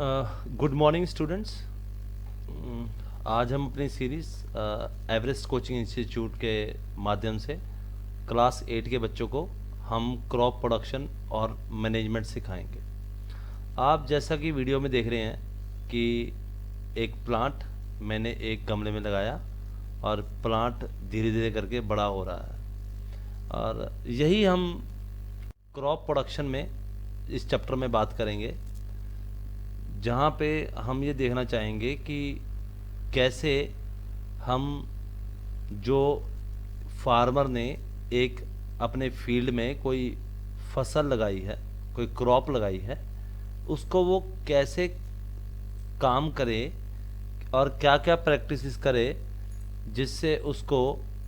Good morning students. आज हम अपनी सीरीज़ एवरेस्ट कोचिंग इंस्टीट्यूट के माध्यम से क्लास 8 के बच्चों को हम क्रॉप प्रोडक्शन और मैनेजमेंट सिखाएंगे। आप जैसा कि वीडियो में देख रहे हैं कि एक प्लांट मैंने एक गमले में लगाया और प्लांट धीरे धीरे करके बड़ा हो रहा है, और यही हम क्रॉप प्रोडक्शन में इस चैप्टर में बात करेंगे, जहाँ पे हम ये देखना चाहेंगे कि कैसे हम जो फार्मर ने एक अपने फील्ड में कोई फसल लगाई है, कोई क्रॉप लगाई है, उसको वो कैसे काम करे और क्या क्या प्रैक्टिसेस करे जिससे उसको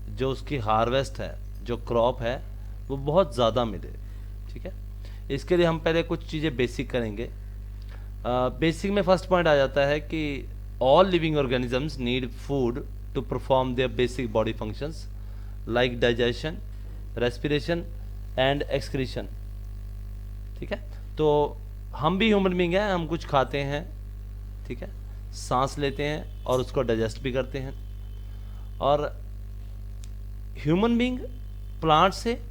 जो उसकी हार्वेस्ट है, जो क्रॉप है, वो बहुत ज़्यादा मिले। ठीक है, इसके लिए हम पहले कुछ चीज़ें बेसिक करेंगे। बेसिक में फर्स्ट पॉइंट आ जाता है कि all living organisms need food to perform their basic body functions like digestion, respiration and excretion. ठीक है, तो हम भी ह्यूमन बींग हैं, हम कुछ खाते हैं, ठीक है, सांस लेते हैं और उसको डाइजेस्ट भी करते हैं। और ह्यूमन बींग प्लांट से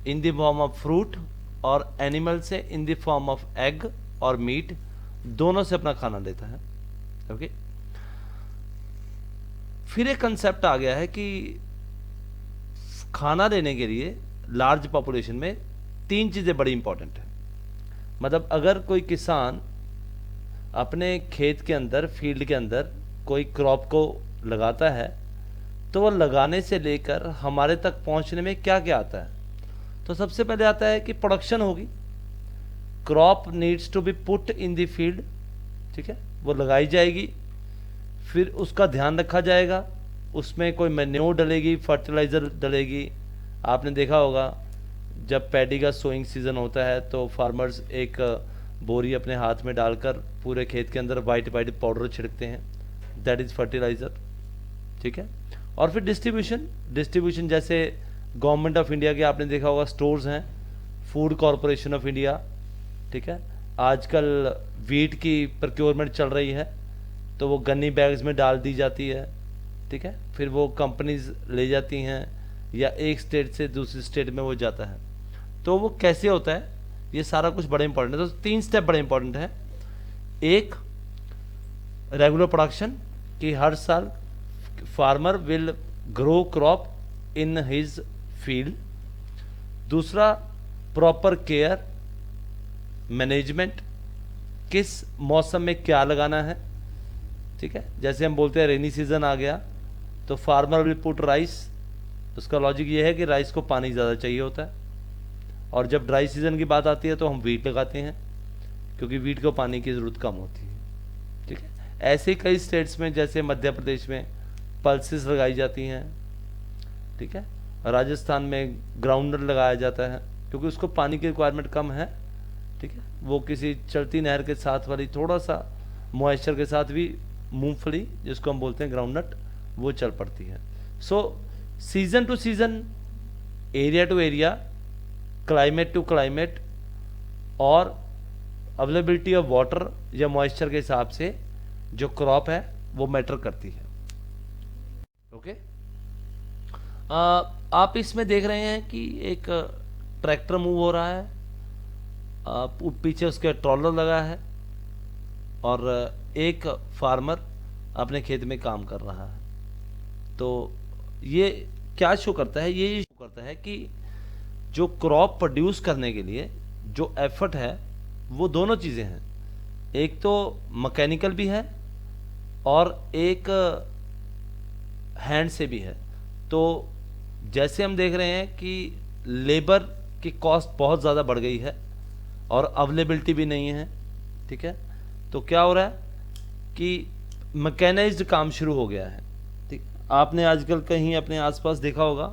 in the form of fruit और एनिमल से in the form of egg और मीट, दोनों से अपना खाना लेता है। ओके, फिर एक कंसेप्ट आ गया है कि खाना लेने के लिए लार्ज पॉपुलेशन में तीन चीज़ें बड़ी इंपॉर्टेंट है। मतलब अगर कोई किसान अपने खेत के अंदर, फील्ड के अंदर कोई क्रॉप को लगाता है, तो वो लगाने से लेकर हमारे तक पहुंचने में क्या क्या आता है। तो सबसे पहले आता है कि प्रोडक्शन होगी। Crop needs to be put in the field, ठीक है, वो लगाई जाएगी, फिर उसका ध्यान रखा जाएगा, उसमें कोई मैन्योर डलेगी, फर्टिलाइज़र डलेगी। आपने देखा होगा जब पैडी का सोइंग सीज़न होता है तो फार्मर्स एक बोरी अपने हाथ में डालकर पूरे खेत के अंदर वाइट वाइट पाउडर छिड़कते हैं, दैट इज़ फर्टिलाइज़र। ठीक है, और फिर डिस्ट्रीब्यूशन जैसे गवर्नमेंट ऑफ इंडिया के आपने देखा होगा स्टोर्स हैं, फूड कॉरपोरेशन ऑफ इंडिया, ठीक है, आजकल वीट की प्रोक्योरमेंट चल रही है, तो वो गन्नी बैग्स में डाल दी जाती है। ठीक है, फिर वो कंपनीज ले जाती हैं या एक स्टेट से दूसरी स्टेट में वो जाता है। तो वो कैसे होता है, ये सारा कुछ बड़ा इंपॉर्टेंट है। तो तीन स्टेप बड़े इंपॉर्टेंट है। एक, रेगुलर प्रोडक्शन, कि हर साल farmer will grow crop in his field. दूसरा, प्रॉपर केयर, मैनेजमेंट, किस मौसम में क्या लगाना है। ठीक है, जैसे हम बोलते हैं रेनी सीजन आ गया तो फार्मर विल पुट राइस। उसका लॉजिक ये है कि राइस को पानी ज़्यादा चाहिए होता है, और जब ड्राई सीजन की बात आती है तो हम वीट लगाते हैं क्योंकि वीट को पानी की ज़रूरत कम होती है। ठीक है, ऐसे कई स्टेट्स में जैसे मध्य प्रदेश में पल्सेस लगाई जाती हैं। ठीक है, राजस्थान में ग्राउंडनट लगाया जाता है क्योंकि उसको पानी की रिक्वायरमेंट कम है। ठीक है, वो किसी चलती नहर के साथ वाली थोड़ा सा मॉइस्चर के साथ भी मूंगफली, जिसको हम बोलते हैं ग्राउंडनट, वो चल पड़ती है। So season to season, area to area, climate to climate और अवेलेबिलिटी ऑफ वाटर या मॉइस्चर के हिसाब से जो क्रॉप है वो मैटर करती है। ओके, आप इसमें देख रहे हैं कि एक ट्रैक्टर मूव हो रहा है, पीछे उसके ट्रॉलर लगा है और एक फार्मर अपने खेत में काम कर रहा है। तो ये क्या शो करता है, ये शो करता है कि जो क्रॉप प्रोड्यूस करने के लिए जो एफर्ट है वो दोनों चीज़ें हैं। एक तो मैकेनिकल भी है और एक हैंड से भी है। तो जैसे हम देख रहे हैं कि लेबर की कॉस्ट बहुत ज़्यादा बढ़ गई है और अवेलेबिलिटी भी नहीं है। ठीक है, तो क्या हो रहा है कि मैकेनाइज्ड काम शुरू हो गया है। ठीक, आपने आजकल कहीं अपने आसपास देखा होगा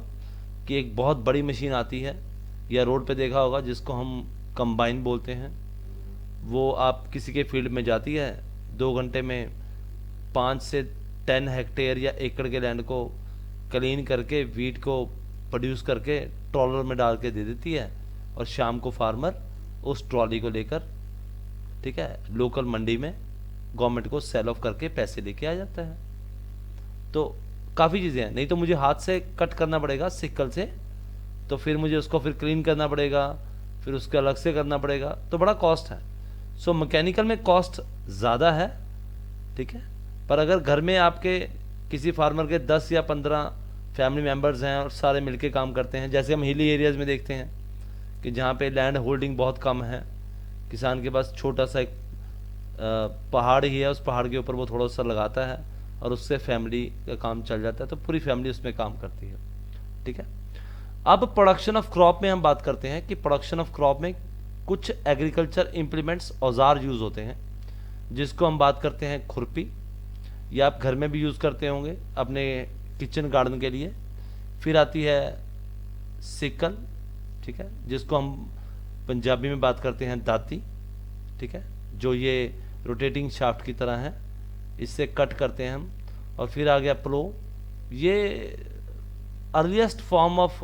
कि एक बहुत बड़ी मशीन आती है, या रोड पे देखा होगा जिसको हम कंबाइन बोलते हैं। वो आप किसी के फील्ड में जाती है, 2 घंटे में 5 से 10 हेक्टेयर या एकड़ के लैंड को क्लीन करके वीट को प्रोड्यूस करके ट्रॉलर में डाल के दे देती है, और शाम को फार्मर उस ट्रॉली को लेकर, ठीक है, लोकल मंडी में गवर्नमेंट को सेल ऑफ करके पैसे लेके आ जाता है। तो काफ़ी चीज़ें हैं, नहीं तो मुझे हाथ से कट करना पड़ेगा सिकल से, तो फिर मुझे उसको फिर क्लीन करना पड़ेगा, फिर उसके अलग से करना पड़ेगा, तो बड़ा कॉस्ट है। सो मैकेनिकल में कॉस्ट ज़्यादा है, ठीक है। पर अगर घर में आपके किसी फार्मर के 10 या 15 फैमिली मेम्बर्स हैं और सारे मिलके काम करते हैं, जैसे हम हिली एरियाज़ में देखते हैं कि जहाँ पे लैंड होल्डिंग बहुत कम है, किसान के पास छोटा सा एक पहाड़ ही है, उस पहाड़ के ऊपर वो थोड़ा सा लगाता है और उससे फैमिली का काम चल जाता है, तो पूरी फैमिली उसमें काम करती है, ठीक है। अब प्रोडक्शन ऑफ क्रॉप में हम बात करते हैं कि प्रोडक्शन ऑफ क्रॉप में कुछ एग्रीकल्चर इम्प्लीमेंट्स औजार यूज़ होते हैं, जिसको हम बात करते हैं खुरपी, या आप घर में भी यूज़ करते होंगे अपने किचन गार्डन के लिए। फिर आती है सिकल, ठीक है, जिसको हम पंजाबी में बात करते हैं दाती, ठीक है, जो ये रोटेटिंग शाफ्ट की तरह है, इससे कट करते हैं हम। और फिर आ गया प्लो, ये अर्लीस्ट फॉर्म ऑफ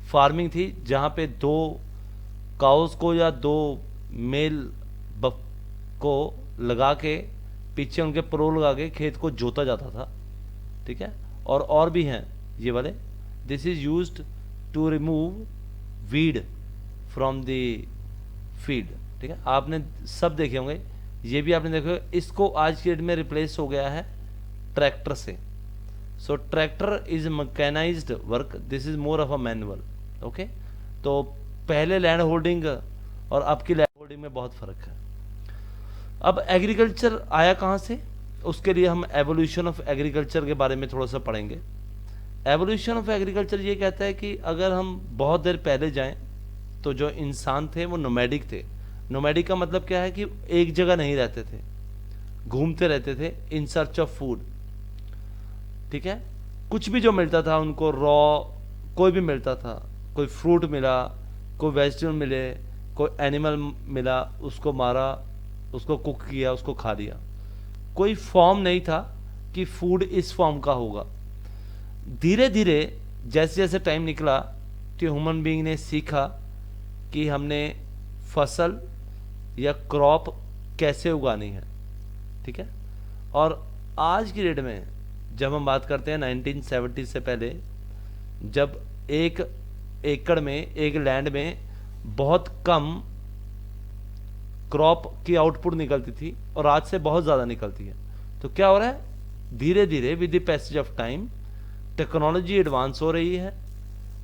फार्मिंग थी जहाँ पे 2 काउस को या 2 मेल बफ को लगा के पीछे उनके प्रो लगा के खेत को जोता जाता था, ठीक है। और भी हैं ये वाले, this is used to remove weed from the field, ठीक है। आपने सब देखे होंगे, ये भी आपने देखे होंगे। इसको आज की डेट में रिप्लेस हो गया है ट्रैक्टर से। So tractor is mechanised work, this is more of a manual, okay. तो पहले लैंड होल्डिंग और अब की लैंड होल्डिंग में बहुत फर्क है। अब एग्रीकल्चर आया कहाँ से, उसके लिए हम एवोल्यूशन ऑफ एग्रीकल्चर के बारे में थोड़ा सा पढ़ेंगे। एवोल्यूशन ऑफ एग्रीकल्चर ये कहता है कि अगर हम बहुत देर पहले जाएं तो जो इंसान थे वो नोमैडिक थे। नोमैडिक का मतलब क्या है कि एक जगह नहीं रहते थे, घूमते रहते थे इन सर्च ऑफ फूड, ठीक है। कुछ भी जो मिलता था उनको, रॉ कोई भी मिलता था, कोई फ्रूट मिला, कोई वेजिटेबल मिले, कोई एनिमल मिला, उसको मारा, उसको कुक किया, उसको खा लिया। कोई फॉर्म नहीं था कि फूड इस फॉर्म का होगा। धीरे धीरे जैसे जैसे टाइम निकला कि ह्यूमन बीइंग ने सीखा कि हमने फसल या क्रॉप कैसे उगानी है, ठीक है। और आज की डेट में जब हम बात करते हैं 1970 से पहले, जब 1 एकड़ में, एक लैंड में बहुत कम क्रॉप की आउटपुट निकलती थी और आज से बहुत ज़्यादा निकलती है। तो क्या हो रहा है, धीरे धीरे with the passage of time technology advance हो रही है,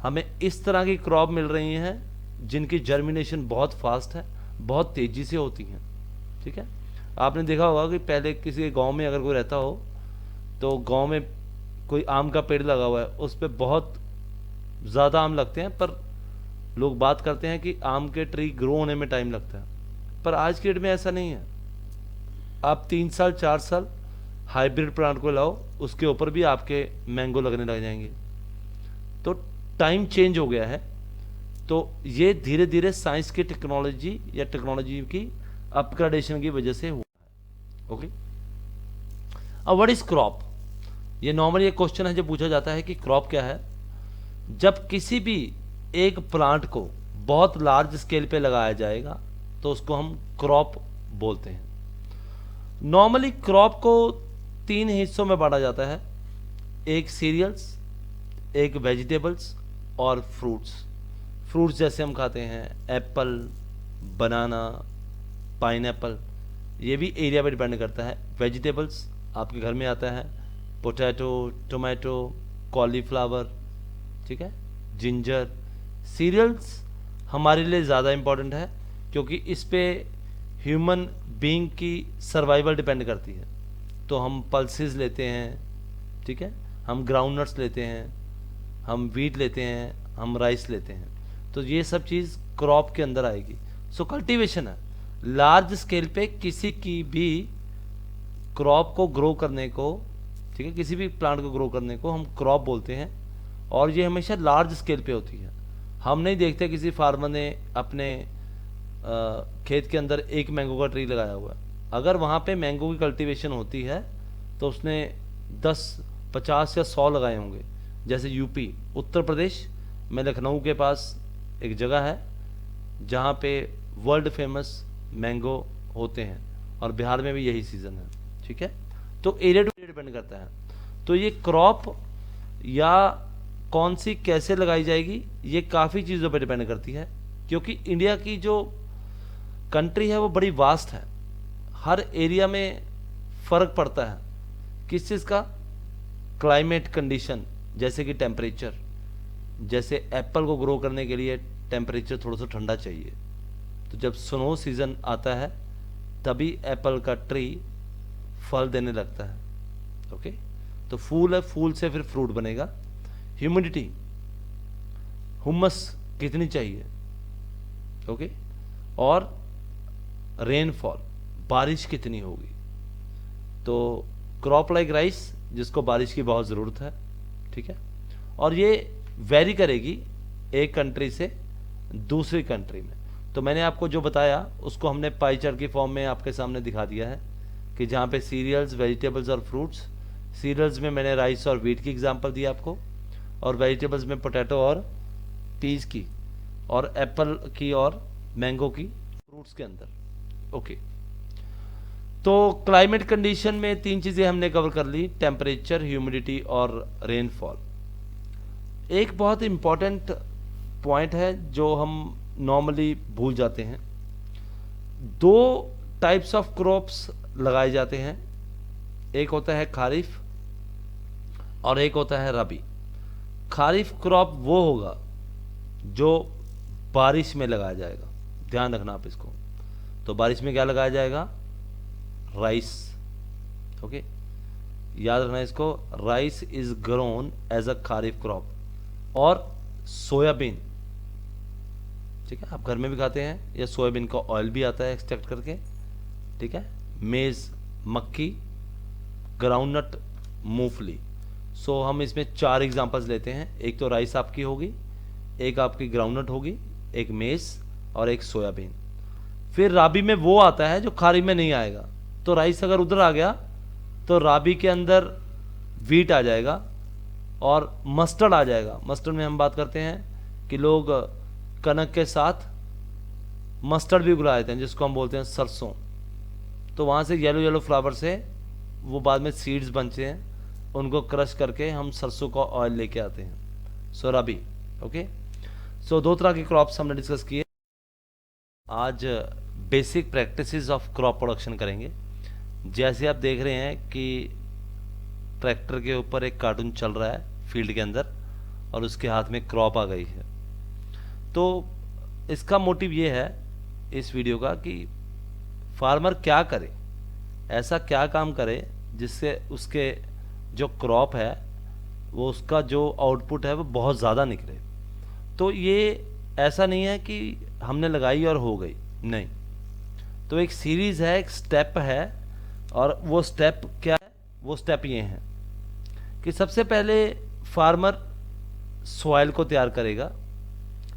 हमें इस तरह की क्रॉप मिल रही हैं जिनकी जर्मिनेशन बहुत फास्ट है, बहुत तेज़ी से होती हैं, ठीक है। आपने देखा होगा कि पहले किसी के गांव में अगर कोई रहता हो तो गांव में कोई आम का पेड़ लगा हुआ है, उस पर बहुत ज़्यादा आम लगते हैं, पर लोग बात करते हैं कि आम के ट्री ग्रो होने में टाइम लगता है। पर आज की डेट में ऐसा नहीं है। आप 3 साल 4 साल हाइब्रिड प्लांट को लाओ, उसके ऊपर भी आपके मैंगो लगने लग जाएंगे। तो टाइम चेंज हो गया है। तो ये धीरे धीरे साइंस की टेक्नोलॉजी या टेक्नोलॉजी की अपग्रेडेशन की वजह से हुआ है, ओके। अब व्हाट इज क्रॉप, ये नॉर्मली एक क्वेश्चन है जो पूछा जाता है कि क्रॉप क्या है। जब किसी भी एक प्लांट को बहुत लार्ज स्केल पे लगाया जाएगा तो उसको हम क्रॉप बोलते हैं। नॉर्मली क्रॉप को 3 हिस्सों में बांटा जाता है, एक सीरियल्स, एक वेजिटेबल्स और फ्रूट्स। फ्रूट्स जैसे हम खाते हैं एप्पल, बनाना, पाइनएप्पल, ये भी एरिया पे डिपेंड करता है। वेजिटेबल्स आपके घर में आता है पोटैटो, टोमेटो, कॉलीफ्लावर, ठीक है, जिंजर। सीरियल्स हमारे लिए ज़्यादा इम्पॉर्टेंट है क्योंकि इस पे ह्यूमन बीइंग की सर्वाइवल डिपेंड करती है। तो हम पल्सेस लेते हैं, ठीक है, हम ग्राउंडनट्स लेते हैं, हम वीट लेते हैं, हम राइस लेते हैं। तो ये सब चीज़ क्रॉप के अंदर आएगी। सो कल्टीवेशन है, लार्ज स्केल पे किसी की भी क्रॉप को ग्रो करने को, ठीक है, किसी भी प्लांट को ग्रो करने को हम क्रॉप बोलते हैं। और ये हमेशा लार्ज स्केल पे होती है। हम नहीं देखते किसी फार्मर ने अपने खेत के अंदर एक मैंगो का ट्री लगाया हुआ है। अगर वहाँ पे मैंगो की कल्टीवेशन होती है तो उसने 10, 50 या 100 लगाए होंगे। जैसे यूपी, उत्तर प्रदेश में लखनऊ के पास एक जगह है जहाँ पे वर्ल्ड फेमस मैंगो होते हैं और बिहार में भी यही सीज़न है, ठीक है। तो एरिया टू एरिया डिपेंड करता है। तो ये क्रॉप या कौन सी कैसे लगाई जाएगी ये काफ़ी चीज़ों पर डिपेंड करती है, क्योंकि इंडिया की जो कंट्री है वो बड़ी वास्ट है। हर एरिया में फ़र्क पड़ता है। किस चीज़ का? क्लाइमेट कंडीशन, जैसे कि टेम्परेचर। जैसे एप्पल को ग्रो करने के लिए टेम्परेचर थोड़ा सा ठंडा चाहिए, तो जब स्नो सीज़न आता है तभी एप्पल का ट्री फल देने लगता है, ओके। तो फूल है, फूल से फिर फ्रूट बनेगा। ह्यूमिडिटी, हुमस कितनी चाहिए, ओके। और रेनफॉल, बारिश कितनी होगी। तो क्रॉप लाइक राइस, जिसको बारिश की बहुत ज़रूरत है, ठीक है। और ये वेरी करेगी एक कंट्री से दूसरी कंट्री में। तो मैंने आपको जो बताया उसको हमने पाई चार्ट की फॉर्म में आपके सामने दिखा दिया है कि जहाँ पे सीरियल्स, वेजिटेबल्स और फ्रूट्स, सीरियल्स में मैंने राइस और व्हीट की एग्जांपल दी आपको, और वेजिटेबल्स में पोटैटो और पीस की, और एप्पल की और मैंगो की फ्रूट्स के अंदर, ओके। तो क्लाइमेट कंडीशन में 3 चीज़ें हमने कवर कर ली, टेम्परेचर, ह्यूमिडिटी और रेनफॉल। एक बहुत इम्पॉर्टेंट पॉइंट है जो हम नॉर्मली भूल जाते हैं। 2 टाइप्स ऑफ क्रॉप्स लगाए जाते हैं, एक होता है खारिफ और एक होता है रबी। खारिफ क्रॉप वो होगा जो बारिश में लगाया जाएगा, ध्यान रखना आप इसको। तो बारिश में क्या लगाया जाएगा? Rice, okay. याद रखना इसको, rice is grown as a kharif crop. और सोयाबीन, ठीक है, आप घर में भी खाते हैं, या सोयाबीन का ऑयल भी आता है एक्सट्रैक्ट करके, ठीक है। मेज, मक्की, ग्राउंडनट, मूंगफली। सो हम इसमें 4 एग्जांपल्स लेते हैं। एक तो राइस आपकी होगी, एक आपकी ग्राउंडनट होगी, एक मेज और एक सोयाबीन। फिर राबी में वो आता है जो खारिफ में नहीं आएगा। तो राइस अगर उधर आ गया तो राबी के अंदर वीट आ जाएगा और मस्टर्ड आ जाएगा। मस्टर्ड में हम बात करते हैं कि लोग कनक के साथ मस्टर्ड भी उगा देते हैं, जिसको हम बोलते हैं सरसों। तो वहाँ से येलो येलो फ्लावर से वो बाद में सीड्स बनते हैं, उनको क्रश करके हम सरसों का ऑयल लेके आते हैं। सो रबी, ओके। सो 2 तरह के क्रॉप्स हमने डिस्कस किए। आज basic practices of crop production करेंगे। जैसे आप देख रहे हैं कि ट्रैक्टर के ऊपर एक कार्टून चल रहा है फील्ड के अंदर और उसके हाथ में क्रॉप आ गई है। तो इसका मोटिव ये है इस वीडियो का कि फार्मर क्या करे, ऐसा क्या काम करे जिससे उसके जो क्रॉप है वो, उसका जो आउटपुट है वो बहुत ज़्यादा निकले। तो ये ऐसा नहीं है कि हमने लगाई और हो गई, नहीं। तो एक सीरीज़ है, एक स्टेप है, और वो स्टेप क्या है? वो स्टेप ये है कि सबसे पहले फार्मर सॉइल को तैयार करेगा।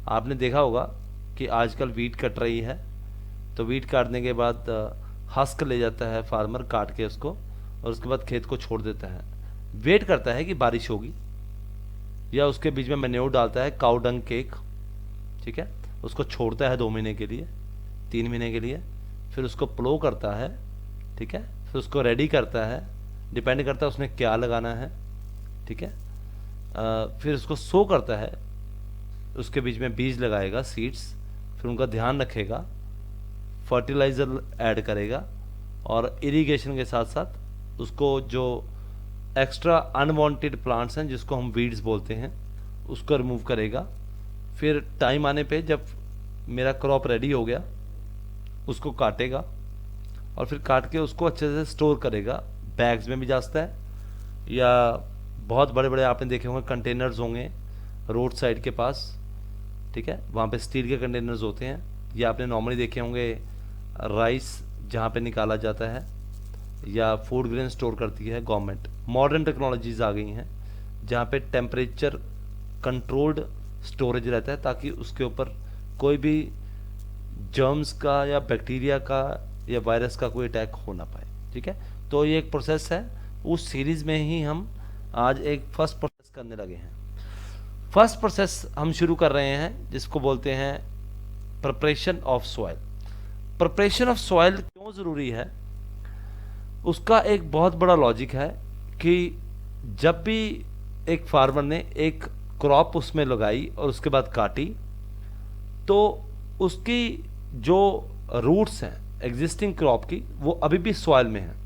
आपने देखा होगा कि आजकल वीट कट रही है, तो वीट काटने के बाद हस्क ले जाता है फार्मर काट के उसको, और उसके बाद खेत को छोड़ देता है। वेट करता है कि बारिश होगी, या उसके बीच में मैन्योर डालता है, काऊ डंग केक, ठीक है। उसको छोड़ता है 2 महीने के लिए, 3 महीने के लिए, फिर उसको प्लो करता है, ठीक है। फिर उसको रेडी करता है, डिपेंड करता है उसने क्या लगाना है, ठीक है। फिर उसको सो करता है, उसके बीच में बीज लगाएगा, सीड्स, फिर उनका ध्यान रखेगा, फर्टिलाइज़र ऐड करेगा, और इरिगेशन के साथ साथ उसको जो एक्स्ट्रा अनवांटेड प्लांट्स हैं जिसको हम वीड्स बोलते हैं उसको रिमूव करेगा। फिर टाइम आने पे जब मेरा क्रॉप रेडी हो गया उसको काटेगा, और फिर काट के उसको अच्छे से स्टोर करेगा। बैग्स में भी जा सकता है, या बहुत बड़े बड़े आपने देखे होंगे कंटेनर्स होंगे रोड साइड के पास, ठीक है, वहाँ पे स्टील के कंटेनर्स होते हैं। या आपने नॉर्मली देखे होंगे राइस जहाँ पे निकाला जाता है, या फूड ग्रेन स्टोर करती है गवर्नमेंट। मॉडर्न टेक्नोलॉजीज़ आ गई हैं जहाँ पे टेम्परेचर कंट्रोल्ड स्टोरेज रहता है, ताकि उसके ऊपर कोई भी जर्म्स का या बैक्टीरिया का या वायरस का कोई अटैक हो ना पाए, ठीक है। तो ये एक प्रोसेस है, उस सीरीज़ में ही हम आज एक फर्स्ट प्रोसेस करने लगे हैं। फर्स्ट प्रोसेस हम शुरू कर रहे हैं जिसको बोलते हैं preparation of soil. Preparation of soil क्यों ज़रूरी है उसका एक बहुत बड़ा लॉजिक है कि जब भी एक फार्मर ने एक क्रॉप उसमें लगाई और उसके बाद काटी, तो उसकी जो रूट्स हैं एग्जिस्टिंग क्रॉप की वो अभी भी सॉइल में हैं।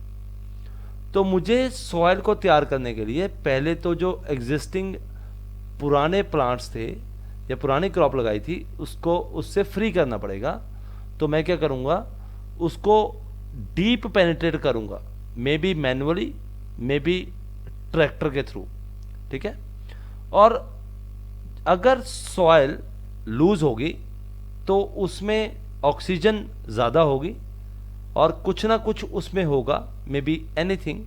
तो मुझे सॉइल को तैयार करने के लिए पहले तो जो एग्जिस्टिंग पुराने प्लांट्स थे या पुरानी क्रॉप लगाई थी उसको उससे फ्री करना पड़ेगा। तो मैं क्या करूँगा, उसको डीप पेनिट्रेट करूँगा, may be manually, may be tractor के थ्रू, ठीक है। और अगर सॉइल लूज होगी तो उसमें ऑक्सीजन ज़्यादा होगी और कुछ ना कुछ उसमें होगा, मे बी एनीथिंग,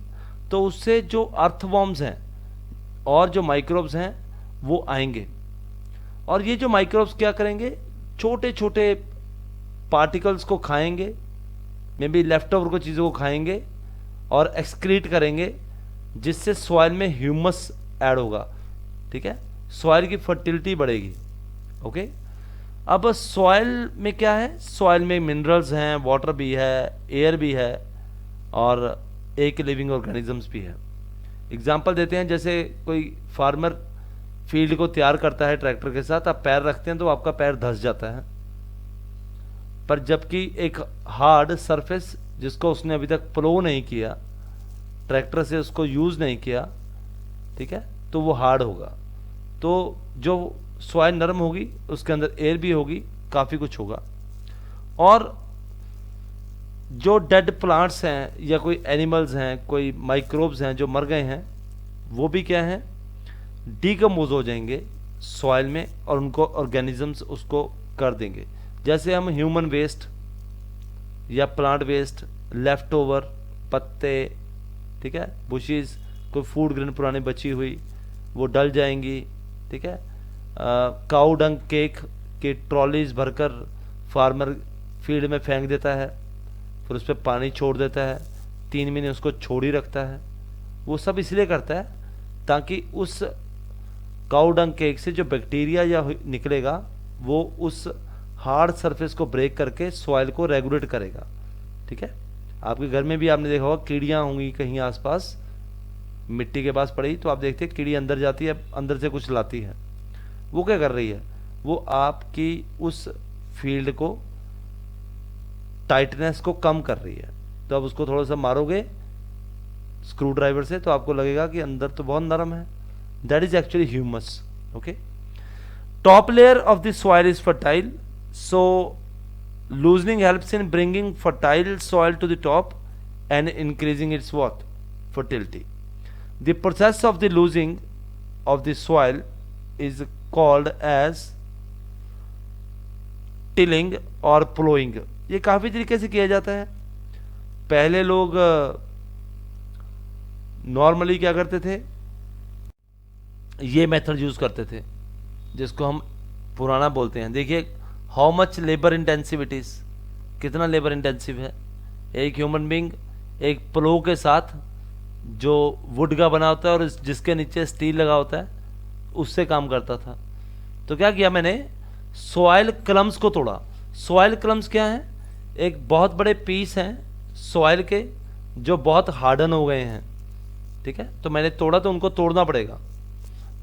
तो उससे जो अर्थवॉर्म्स हैं और जो माइक्रोब्स हैं वो आएंगे। और ये जो माइक्रोब्स क्या करेंगे, छोटे छोटे पार्टिकल्स को खाएंगे, मे बी लेफ्ट ओवर को चीज़ों को खाएंगे और एक्सक्रीट करेंगे, जिससे सॉइल में ह्यूमस ऐड होगा, ठीक है। सॉइल की फर्टिलिटी बढ़ेगी। ओके, अब सॉइल में क्या है, सॉइल में मिनरल्स हैं, वाटर भी है, एयर भी है और एक लिविंग ऑर्गेनिजम्स भी है। एग्जांपल देते हैं, जैसे कोई फार्मर फील्ड को तैयार करता है ट्रैक्टर के साथ, आप पैर रखते हैं तो आपका पैर धंस जाता है, पर जबकि एक हार्ड सरफेस जिसको उसने अभी तक प्लो नहीं किया, ट्रैक्टर से उसको यूज़ नहीं किया, ठीक है, तो वो हार्ड होगा। तो जो सॉइल नरम होगी उसके अंदर एयर भी होगी, काफ़ी कुछ होगा। और जो डेड प्लांट्स हैं या कोई एनिमल्स हैं, कोई माइक्रोब्स हैं जो मर गए हैं, वो भी क्या हैं, डीकम्पोज हो जाएंगे सॉइल में और उनको ऑर्गेनिजम्स उसको कर देंगे। जैसे हम ह्यूमन वेस्ट या प्लांट वेस्ट, लेफ्ट ओवर, पत्ते, ठीक है, बुशीज, कोई फूड ग्रेन पुरानी बची हुई वो डल जाएंगी, ठीक है। काऊ डंग केक की ट्रॉलीज भरकर फार्मर फील्ड में फेंक देता है, फिर उस पर पानी छोड़ देता है, 3 महीने उसको छोड़ ही रखता है। वो सब इसलिए करता है ताकि उस काऊ डंग केक से जो बैक्टीरिया या निकलेगा वो उस हार्ड सरफेस को ब्रेक करके सॉइल को रेगुलेट करेगा, ठीक है। आपके घर में भी आपने देखा होगा कीड़ियाँ होंगी कहीं आसपास, मिट्टी के पास पड़ी तो आप देखते हैं कीड़ी अंदर जाती है, अंदर से कुछ लाती है। वो क्या कर रही है, वो आपकी उस फील्ड को, टाइटनेस को कम कर रही है। तो अब उसको थोड़ा सा मारोगे स्क्रू ड्राइवर से तो आपको लगेगा कि अंदर तो बहुत नरम है। That is actually humus. Okay, top layer of the soil is fertile, so loosening helps in bringing fertile soil to the top and increasing its what, fertility. The process of the loosening of the soil is called as tilling और plowing. ये काफ़ी तरीके से किया जाता है। पहले लोग नॉर्मली क्या करते थे, ये मेथड यूज़ करते थे जिसको हम पुराना बोलते हैं। देखिए how much labour intensive it is, कितना लेबर इंटेंसिव है। एक ह्यूमन बींग एक प्लो के साथ जो वुड का बना होता है और जिसके नीचे स्टील लगा होता है उससे काम करता था। तो क्या किया मैंने, सॉइल क्लम्स को तोड़ा। सॉइल क्लम्स क्या है, एक बहुत बड़े पीस हैं सॉइल के जो बहुत हार्डन हो गए हैं, ठीक है। तो मैंने तोड़ा, तो उनको तोड़ना पड़ेगा।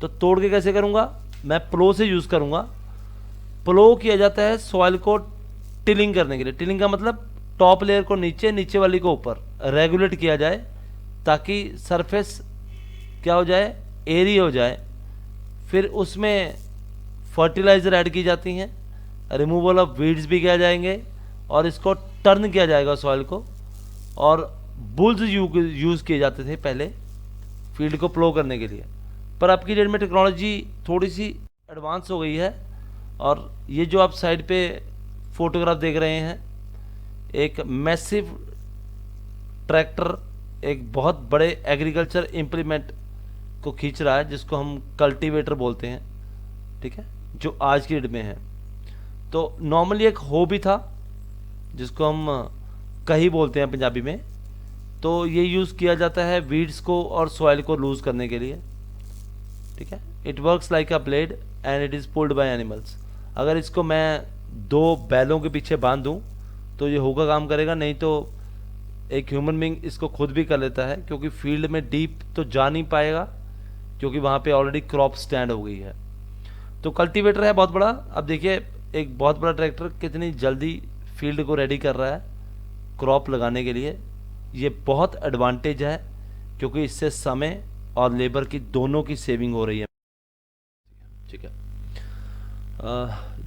तो तोड़ के कैसे करूँगा, मैं प्लो से यूज़ करूँगा। प्लो किया जाता है सॉइल को टिलिंग करने के लिए। टिलिंग का मतलब टॉप लेयर को नीचे, नीचे वाली को ऊपर रेगुलेट किया जाए ताकि सरफेस क्या हो जाए, एरी हो जाए। फिर उसमें फर्टिलाइज़र ऐड की जाती हैं, रिमूवल ऑफ वीड्स भी किया जाएंगे और इसको टर्न किया जाएगा सॉइल को। और बुल्स यूज़ किए जाते थे पहले फील्ड को प्लो करने के लिए, पर अब की डेट में टेक्नोलॉजी थोड़ी सी एडवांस हो गई है। और ये जो आप साइड पे फोटोग्राफ देख रहे हैं, एक मैसिव ट्रैक्टर एक बहुत बड़े एग्रीकल्चर इम्प्लीमेंट को खींच रहा है जिसको हम कल्टीवेटर बोलते हैं, ठीक है, जो आज की डेट में है। तो नॉर्मली एक हो भी था जिसको हम कही बोलते हैं पंजाबी में। तो ये यूज़ किया जाता है वीड्स को और सॉइल को लूज़ करने के लिए, ठीक है। It works like a blade and it is pulled by animals. अगर इसको मैं 2 बैलों के पीछे बांध दूँ तो ये होगा काम करेगा, नहीं तो एक ह्यूमन बीइंग इसको खुद भी कर लेता है, क्योंकि फील्ड में डीप तो जा नहीं पाएगा, क्योंकि वहाँ पे ऑलरेडी क्रॉप स्टैंड हो गई है। तो कल्टीवेटर है बहुत बड़ा। अब देखिए एक बहुत बड़ा ट्रैक्टर कितनी जल्दी फील्ड को रेडी कर रहा है क्रॉप लगाने के लिए। ये बहुत एडवांटेज है, क्योंकि इससे समय और लेबर की दोनों की सेविंग हो रही है। ठीक है।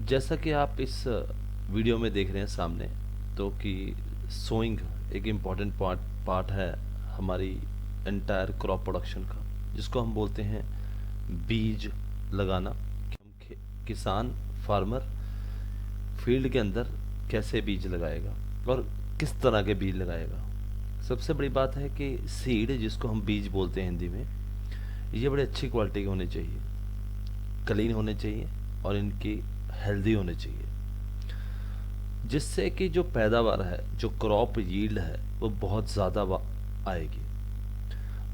जैसा कि आप इस वीडियो में देख रहे हैं सामने, तो कि सोइंग एक इम्पॉर्टेंट पार्ट है हमारी एंटायर क्रॉप प्रोडक्शन का, जिसको हम बोलते हैं बीज लगाना। कि हम किसान फार्मर फील्ड के अंदर कैसे बीज लगाएगा और किस तरह के बीज लगाएगा। सबसे बड़ी बात है कि सीड, जिसको हम बीज बोलते हैं हिंदी में, ये बड़े अच्छी क्वालिटी के होने चाहिए, क्लीन होने चाहिए और इनकी हेल्दी होने चाहिए, जिससे कि जो पैदावार है, जो क्रॉप यील्ड है, वो बहुत ज़्यादा आएगी।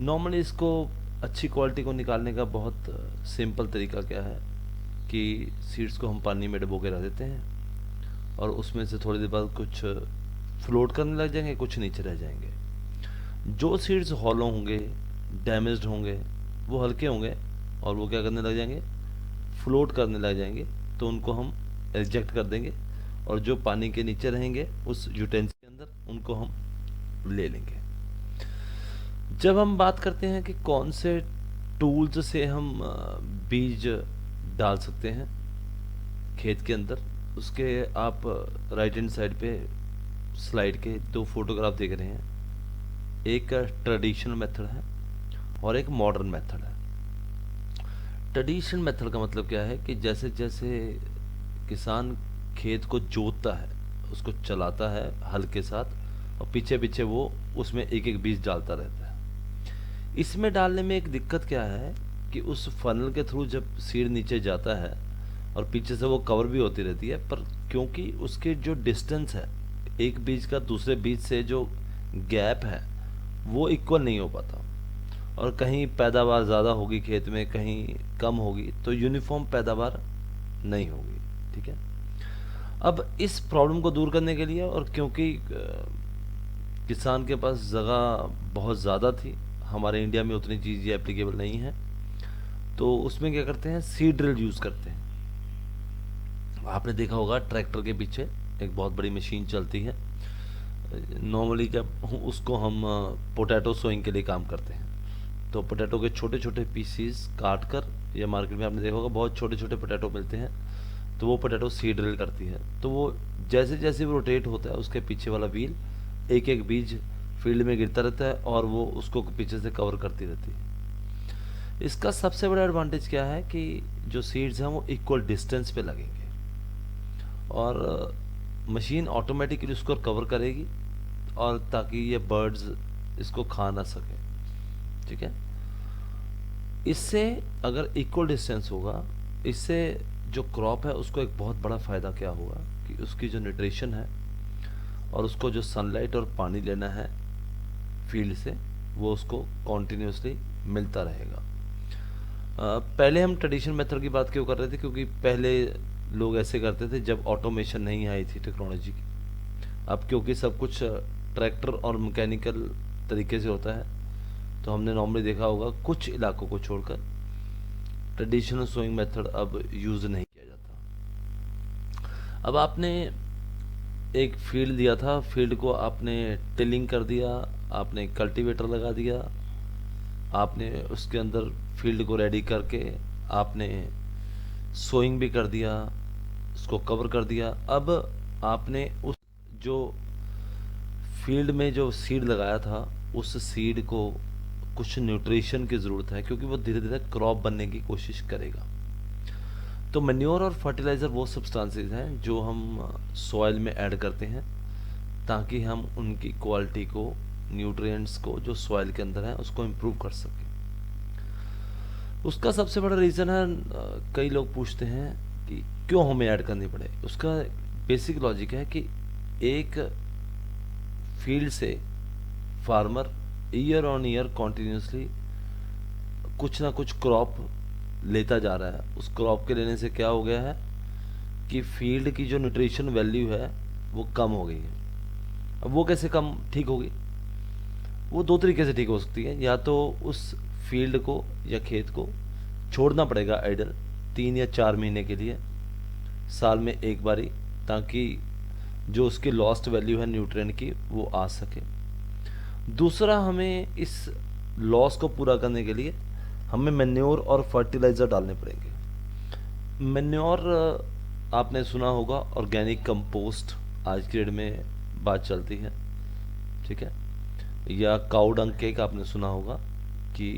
नॉर्मली इसको अच्छी क्वालिटी को निकालने का बहुत सिंपल तरीका क्या है कि सीड्स को हम पानी में डुबो के रख देते हैं और उसमें से थोड़ी देर बाद कुछ फ्लोट करने लग जाएंगे, कुछ नीचे रह जाएंगे। जो सीड्स हॉलो होंगे, डैमेज्ड होंगे, वो हल्के होंगे और वो क्या करने लग जाएंगे, फ्लोट करने लग जाएंगे, तो उनको हम रिजेक्ट कर देंगे और जो पानी के नीचे रहेंगे उस यूटेंसिल के अंदर, उनको हम ले लेंगे। जब हम बात करते हैं कि कौन से टूल्स से हम बीज डाल सकते हैं खेत के अंदर, उसके आप राइट हैंड साइड पे स्लाइड के 2 फोटोग्राफ देख रहे हैं। एक ट्रेडिशनल मेथड है और एक मॉडर्न मेथड है। ट्रेडिशनल मेथड का मतलब क्या है कि जैसे जैसे किसान खेत को जोतता है, उसको चलाता है हल के साथ, और पीछे पीछे वो उसमें एक एक बीज डालता रहता है। इसमें डालने में एक दिक्कत क्या है कि उस फनल के थ्रू जब सीड नीचे जाता है और पीछे से वो कवर भी होती रहती है, पर क्योंकि उसके जो डिस्टेंस है एक बीज का दूसरे बीज से, जो गैप है, वो इक्वल नहीं हो पाता, और कहीं पैदावार ज़्यादा होगी खेत में, कहीं कम होगी, तो यूनिफॉर्म पैदावार नहीं होगी। ठीक है। अब इस प्रॉब्लम को दूर करने के लिए, और क्योंकि किसान के पास जगह बहुत ज़्यादा थी, हमारे इंडिया में उतनी चीज़ एप्लीकेबल नहीं है, तो उसमें क्या करते हैं, सीड ड्रिल यूज़ करते हैं। आपने देखा होगा ट्रैक्टर के पीछे एक बहुत बड़ी मशीन चलती है। नॉर्मली जब उसको हम पोटैटो सोइंग के लिए काम करते हैं, तो पोटैटो के छोटे छोटे पीसीस काट कर, या मार्केट में आपने देखा होगा बहुत छोटे छोटे पोटैटो मिलते हैं, तो वो पोटैटो सीड ड्रिल करती है। तो वो जैसे जैसे वो रोटेट होता है, उसके पीछे वाला व्हील एक एक बीज फील्ड में गिरता रहता है और वो उसको पीछे से कवर करती रहती है। इसका सबसे बड़ा एडवांटेज क्या है कि जो सीड्स हैं वो इक्वल डिस्टेंस पे लगेंगे और मशीन ऑटोमेटिकली उसको कवर करेगी, और ताकि ये बर्ड्स इसको खा ना सके। ठीक है। इससे अगर इक्वल डिस्टेंस होगा, इससे जो क्रॉप है उसको एक बहुत बड़ा फ़ायदा क्या होगा कि उसकी जो न्यूट्रिशन है और उसको जो सनलाइट और पानी लेना है फील्ड से, वो उसको कॉन्टिन्यूसली मिलता रहेगा। पहले हम ट्रेडिशनल मेथड की बात क्यों कर रहे थे, क्योंकि पहले लोग ऐसे करते थे जब ऑटोमेशन नहीं आई थी टेक्नोलॉजी की। अब क्योंकि सब कुछ ट्रैक्टर और मैकेनिकल तरीके से होता है, तो हमने नॉर्मली देखा होगा कुछ इलाकों को छोड़कर ट्रेडिशनल सोइंग मेथड अब यूज़ नहीं किया जाता। अब आपने एक फील्ड दिया था, फील्ड को आपने टिलिंग कर दिया, आपने कल्टीवेटर लगा दिया, आपने उसके अंदर फील्ड को रेडी करके आपने सोइंग भी कर दिया, उसको कवर कर दिया। अब आपने उस जो फील्ड में जो सीड लगाया था, उस सीड को कुछ न्यूट्रिशन की ज़रूरत है, क्योंकि वो धीरे धीरे क्रॉप बनने की कोशिश करेगा। तो मैन्योर और फर्टिलाइज़र वो सब्सटेंसेस हैं जो हम सॉइल में ऐड करते हैं, ताकि हम उनकी क्वालिटी को, न्यूट्रिएंट्स को जो सॉइल के अंदर है उसको इम्प्रूव कर सकें। उसका सबसे बड़ा रीज़न है, कई लोग पूछते हैं कि क्यों हमें ऐड करनी पड़े। उसका बेसिक लॉजिक है कि एक फील्ड से farmer year on year continuously कुछ ना कुछ क्रॉप लेता जा रहा है। उस क्रॉप के लेने से क्या हो गया है कि फील्ड की जो न्यूट्रिशन वैल्यू है वो कम हो गई है। अब वो कैसे कम ठीक होगी, वो दो तरीके से ठीक हो सकती है। या तो उस फील्ड को या खेत को छोड़ना पड़ेगा आइडल 3 या 4 महीने के लिए, साल में एक बारी, ताकि जो उसकी लॉस्ट वैल्यू है न्यूट्रिएंट की वो आ सके। दूसरा, हमें इस लॉस को पूरा करने के लिए हमें मैन्योर और फर्टिलाइज़र डालने पड़ेंगे। मैन्योर आपने सुना होगा, ऑर्गेनिक कंपोस्ट आज की डेट में बात चलती है, ठीक है। या काऊ डंग केक आपने सुना होगा कि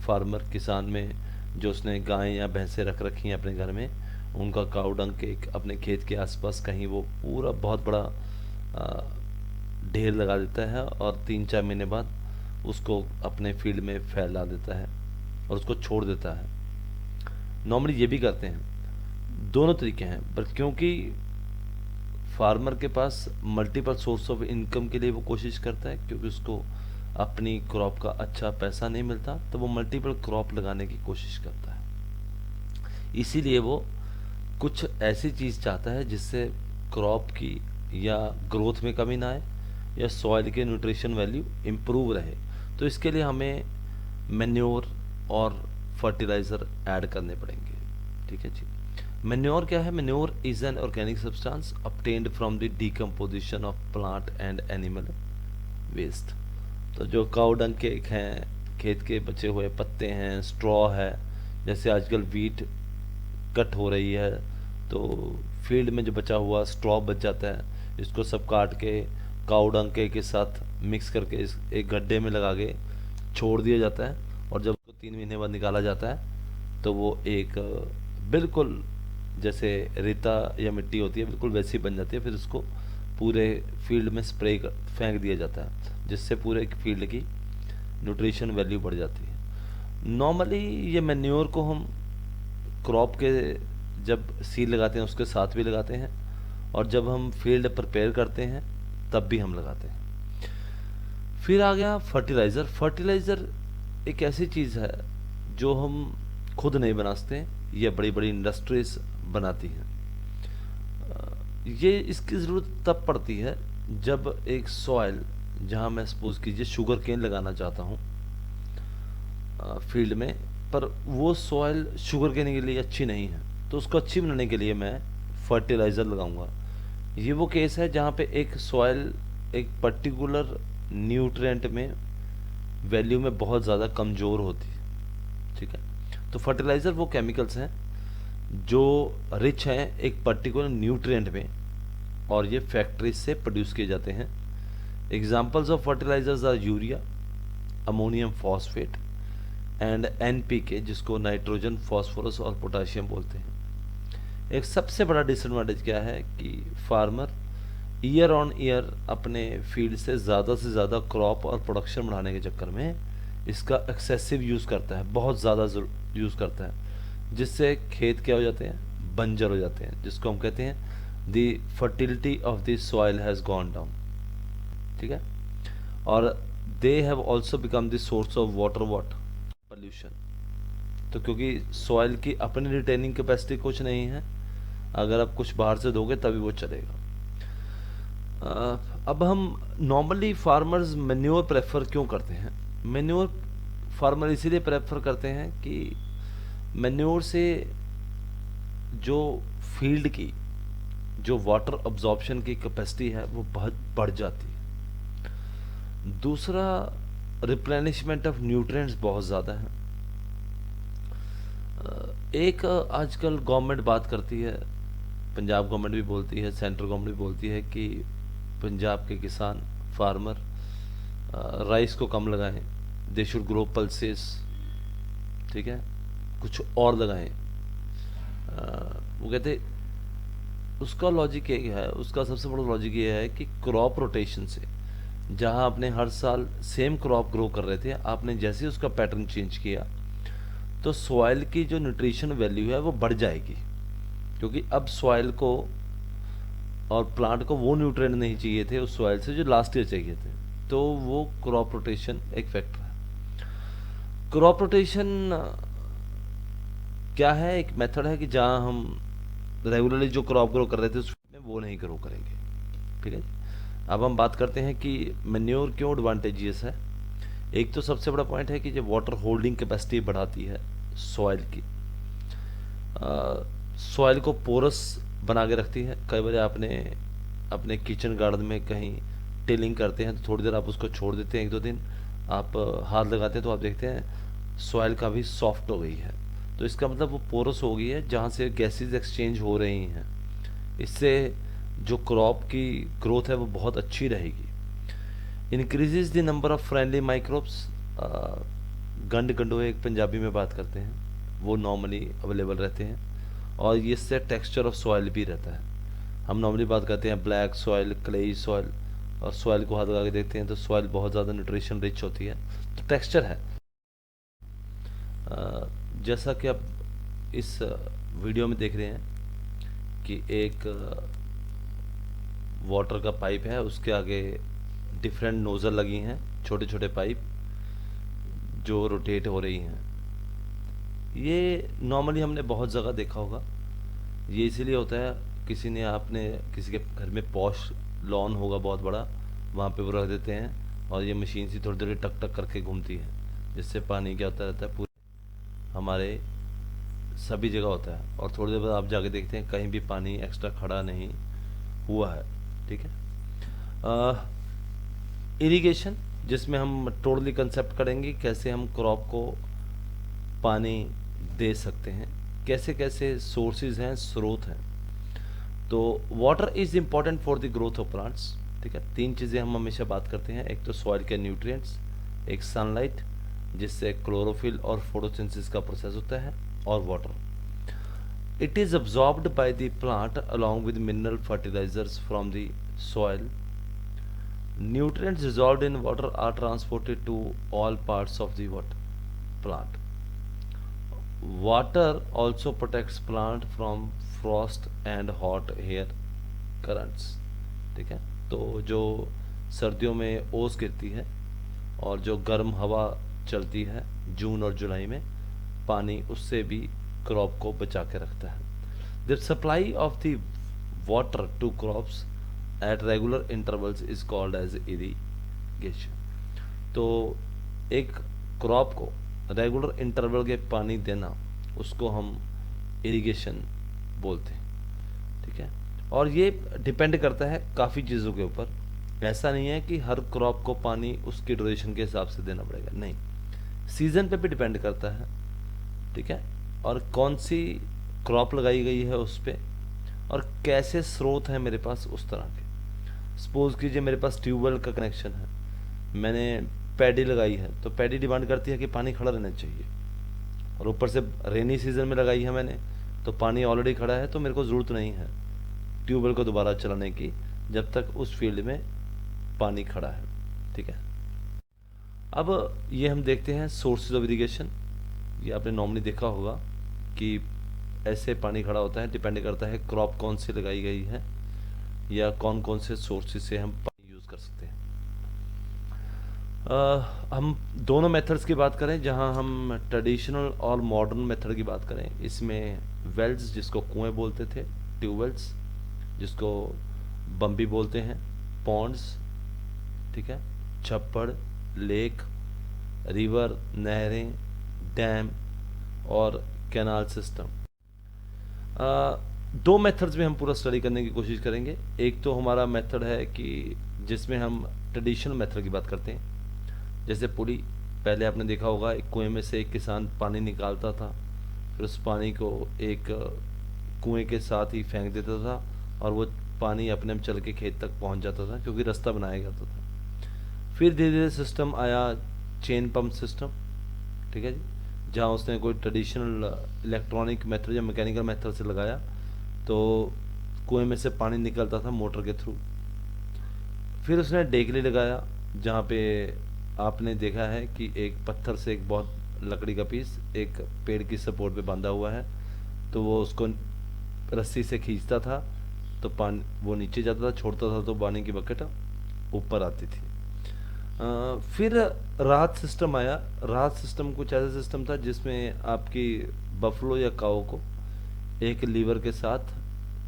फार्मर किसान में जो उसने गायें या भैंसें रख रखी हैं अपने घर में, उनका काऊ डंग केक अपने खेत के आसपास कहीं वो पूरा बहुत बड़ा ढेर लगा देता है और 3-4 महीने बाद उसको अपने फील्ड में फैला देता है और उसको छोड़ देता है। नॉर्मली ये भी करते हैं, दोनों तरीके हैं, पर क्योंकि फार्मर के पास मल्टीपल सोर्स ऑफ इनकम के लिए वो कोशिश करता है, क्योंकि उसको अपनी क्रॉप का अच्छा पैसा नहीं मिलता, तो वो मल्टीपल क्रॉप लगाने की कोशिश करता है। इसीलिए वो कुछ ऐसी चीज़ चाहता है जिससे क्रॉप की या ग्रोथ में कमी ना आए या सॉइल के न्यूट्रिशन वैल्यू इम्प्रूव रहे। तो इसके लिए हमें मैन्योर और फर्टिलाइज़र ऐड करने पड़ेंगे, ठीक है जी। मैन्योर क्या है? Manure is an organic substance obtained from the decomposition of plant and animal waste. तो जो काऊ डंग केक हैं, खेत के बचे हुए पत्ते हैं, स्ट्रॉ है, जैसे आजकल वीट कट हो रही है तो फील्ड में जो बचा हुआ स्ट्रॉ बच जाता है, इसको सब काट के काऊ डंग के साथ मिक्स करके इस एक गड्ढे में लगा के छोड़ दिया जाता है, और जब उसको 3 महीने बाद निकाला जाता है तो वो एक बिल्कुल जैसे रेता या मिट्टी होती है बिल्कुल वैसी बन जाती है। फिर उसको पूरे फील्ड में फेंक दिया जाता है, जिससे पूरे फील्ड की न्यूट्रिशन वैल्यू बढ़ जाती है। नॉर्मली ये मैन्योर को हम क्रॉप के जब सीड लगाते हैं उसके साथ भी लगाते हैं, और जब हम फील्ड प्रिपेयर करते हैं तब भी हम लगाते हैं। फिर आ गया फर्टिलाइज़र। फर्टिलाइज़र एक ऐसी चीज़ है जो हम खुद नहीं बना सकते, ये बड़ी बड़ी इंडस्ट्रीज बनाती हैं। ये इसकी ज़रूरत तब पड़ती है जब एक सॉइल, जहाँ मैं सपोज कीजिए शुगर केन लगाना चाहता हूँ फील्ड में, पर वो सॉइल शुगर केन के लिए अच्छी नहीं है, तो उसको अच्छी बनाने के लिए मैं फर्टिलाइज़र लगाऊंगा। ये वो केस है जहाँ पे एक सॉइल एक पर्टिकुलर न्यूट्रिएंट में वैल्यू में बहुत ज़्यादा कमज़ोर होती है, ठीक है। तो फर्टिलाइज़र वो केमिकल्स हैं जो रिच हैं एक पर्टिकुलर न्यूट्रिएंट में, और ये फैक्ट्री से प्रोड्यूस किए जाते हैं। Examples of fertilisers are urea, ammonium phosphate and NPK, जिसको नाइट्रोजन, फॉस्फोरस और पोटाशियम बोलते हैं। एक सबसे बड़ा डिसएडवांटेज क्या है कि फार्मर ईयर ऑन ईयर अपने फील्ड से ज़्यादा क्रॉप और प्रोडक्शन बढ़ाने के चक्कर में इसका एक्सेसिव यूज़ करता है, बहुत ज़्यादा यूज़ करता है, जिससे खेत क्या हो जाते हैं, बंजर हो जाते हैं, जिसको हम कहते हैं the fertility of the soil has gone down, ठीक है। और they have also become the source of water pollution. तो क्योंकि सॉइल की अपनी रिटेनिंग कैपेसिटी कुछ नहीं है, अगर आप कुछ बाहर से दोगे तभी वो चलेगा। अब हम नॉर्मली फार्मर्स मैन्योर प्रेफर क्यों करते हैं? मैन्योर फार्मर इसीलिए प्रेफर करते हैं कि मैन्योर से जो फील्ड की जो वाटर अब्जॉर्प्शन की कैपेसिटी है वो बहुत बढ़ जाती है। दूसरा, रिप्लेनिशमेंट ऑफ न्यूट्रिएंट्स बहुत ज़्यादा है। एक आजकल गवर्नमेंट बात करती है, पंजाब गवर्नमेंट भी बोलती है, सेंट्रल गवर्नमेंट भी बोलती है कि पंजाब के किसान फार्मर राइस को कम लगाएं, दे शुड ग्रो पल्सेस, ठीक है, कुछ और लगाएं। वो कहते उसका लॉजिक ये है, उसका सबसे बड़ा लॉजिक ये है कि क्रॉप रोटेशन से, जहां आपने हर साल सेम क्रॉप ग्रो कर रहे थे, आपने जैसे ही उसका पैटर्न चेंज किया तो सॉइल की जो न्यूट्रिशन वैल्यू है वो बढ़ जाएगी, क्योंकि अब सॉइल को और प्लांट को वो न्यूट्रिएंट नहीं चाहिए थे उस सॉइल से जो लास्ट ईयर चाहिए थे। तो वो क्रॉप रोटेशन एक फैक्टर है। क्रॉप रोटेशन क्या है? एक मेथड है कि जहां हम रेगुलरली जो क्रॉप ग्रो कर रहे थे उसमें वो नहीं ग्रो करेंगे, ठीक है। अब हम बात करते हैं कि मैन्योर क्यों एडवांटेजियस है। एक तो सबसे बड़ा पॉइंट है कि जो वाटर होल्डिंग कैपेसिटी बढ़ाती है सॉइल की, सॉइल को पोरस बना के रखती है। कई बार आपने अपने किचन गार्डन में कहीं टिलिंग करते हैं तो थोड़ी देर आप उसको छोड़ देते हैं, एक दो दिन आप हाथ लगाते हैं तो आप देखते हैं सॉइल काफ़ी सॉफ्ट हो गई है। तो इसका मतलब वो पोरस हो गई है जहाँ से गैसेज एक्सचेंज हो रही हैं। इससे जो क्रॉप की ग्रोथ है वो बहुत अच्छी रहेगी। Increases the number of friendly microbes, गंड गंडोए एक पंजाबी में बात करते हैं, वो नॉर्मली अवेलेबल रहते हैं। और इससे टेक्सचर ऑफ सॉइल भी रहता है। हम नॉर्मली बात करते हैं ब्लैक सॉइल, क्लेई सॉइल, और सॉइल को हाथ लगा के देखते हैं तो सॉइल बहुत ज़्यादा न्यूट्रिशन रिच होती है, तो टेक्सचर है। जैसा कि आप इस वीडियो में देख रहे हैं कि एक वाटर का पाइप है, उसके आगे डिफरेंट नोज़ल लगी हैं, छोटे छोटे पाइप जो रोटेट हो रही हैं। ये नॉर्मली हमने बहुत जगह देखा होगा। ये इसीलिए होता है, किसी ने आपने किसी के घर में पॉश लॉन होगा बहुत बड़ा, वहाँ पे वो रख देते हैं और ये मशीन सी थोड़ी थोड़ी टक टक करके घूमती है, जिससे पानी क्या होता रहता है पूरे हमारे सभी जगह होता है। और थोड़ी देर बाद आप जाके देखते हैं कहीं भी पानी एक्स्ट्रा खड़ा नहीं हुआ है। ठीक है। इरिगेशन, जिसमें हम टोटली कंसेप्ट करेंगे कैसे हम क्रॉप को पानी दे सकते हैं, कैसे कैसे सोर्सेज हैं, स्रोत हैं। तो water is important for the growth of plants. ठीक है, तीन चीज़ें हम हमेशा बात करते हैं, एक तो सॉइल के न्यूट्रिएंट्स, एक सनलाइट जिससे क्लोरोफिल और फोटोसिंथेसिस का प्रोसेस होता है, और water. It is absorbed by the plant along with mineral fertilizers from the soil. Nutrients dissolved in water are transported to all parts of the plant. Water also protects plant from frost and hot air currents. ठीक है, तो जो सर्दियों में ओस गिरती है और जो गर्म हवा चलती है जून और जुलाई में, पानी उससे भी क्रॉप को बचा के रखता है। The supply of the water to crops at regular intervals is called as irrigation. तो एक क्रॉप को रेगुलर इंटरवल के पानी देना, उसको हम इरिगेशन बोलते हैं। ठीक है, और ये डिपेंड करता है काफ़ी चीज़ों के ऊपर। ऐसा नहीं है कि हर क्रॉप को पानी उसके ड्यूरेशन के हिसाब से देना पड़ेगा, नहीं, सीज़न पे भी डिपेंड करता है। ठीक है, और कौन सी क्रॉप लगाई गई है उस पर, और कैसे स्रोत हैं मेरे पास उस तरह के। सपोज़ कीजिए मेरे पास ट्यूबवेल का कनेक्शन है, मैंने पैडी लगाई है, तो पैडी डिमांड करती है कि पानी खड़ा रहना चाहिए, और ऊपर से रेनी सीजन में लगाई है मैंने, तो पानी ऑलरेडी खड़ा है, तो मेरे को ज़रूरत नहीं है ट्यूबवेल को दोबारा चलाने की जब तक उस फील्ड में पानी खड़ा है। ठीक है, अब ये हम देखते हैं सोर्सेज ऑफ इरिगेशन। ये आपने नॉर्मली देखा होगा कि ऐसे पानी खड़ा होता है, डिपेंड करता है क्रॉप कौन सी लगाई गई है या कौन कौन से सोर्सेज से हम पानी यूज़ कर सकते हैं। हम दोनों मेथड्स की बात करें, जहां हम ट्रेडिशनल और मॉडर्न मेथड की बात करें, इसमें वेल्स जिसको कुएं बोलते थे, ट्यूबवेल्स जिसको बम्बी बोलते हैं, पॉन्ड्स, ठीक है, छप्पड़, लेक, रिवर, नहरें, डैम और कैनाल सिस्टम। दो मेथड्स में हम पूरा स्टडी करने की कोशिश करेंगे। एक तो हमारा मेथड है कि जिसमें हम ट्रेडिशनल मेथड की बात करते हैं, जैसे पुली। पहले आपने देखा होगा एक कुएं में से एक किसान पानी निकालता था, फिर उस पानी को एक कुएं के साथ ही फेंक देता था और वो पानी अपने आप चल के खेत तक पहुंच जाता था, क्योंकि रास्ता बनाया जाता था। फिर धीरे धीरे सिस्टम आया चेन पंप सिस्टम, ठीक है जी, जहाँ उसने कोई ट्रेडिशनल इलेक्ट्रॉनिक मेथड या मैकेनिकल मेथड से लगाया, तो कुएं में से पानी निकलता था मोटर के थ्रू। फिर उसने डेगली लगाया, जहाँ पे आपने देखा है कि एक पत्थर से एक बहुत लकड़ी का पीस एक पेड़ की सपोर्ट पे बांधा हुआ है, तो वो उसको रस्सी से खींचता था तो पानी वो नीचे जाता था, छोड़ता था तो पानी की बकेट ऊपर आती थी। फिर राहत सिस्टम आया। राहत सिस्टम कुछ ऐसा सिस्टम था जिसमें आपकी बफलो या काऊ को एक लीवर के साथ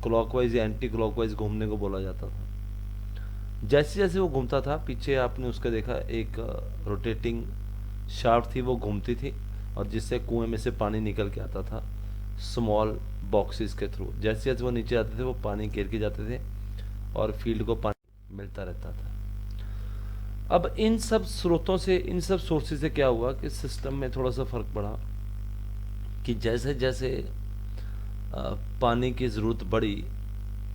क्लॉकवाइज या एंटी क्लॉकवाइज घूमने को बोला जाता था। जैसे जैसे वो घूमता था, पीछे आपने उसका देखा एक रोटेटिंग शाफ्ट थी, वो घूमती थी, और जिससे कुएं में से पानी निकल के आता था स्मॉल बॉक्सेस के थ्रू। जैसे जैसे वो नीचे आते थे वो पानी घेर के जाते थे और फील्ड को पानी मिलता रहता था। अब इन सब स्रोतों से, इन सब सोर्सेज से क्या हुआ कि सिस्टम में थोड़ा सा फर्क पड़ा कि जैसे जैसे पानी की ज़रूरत बढ़ी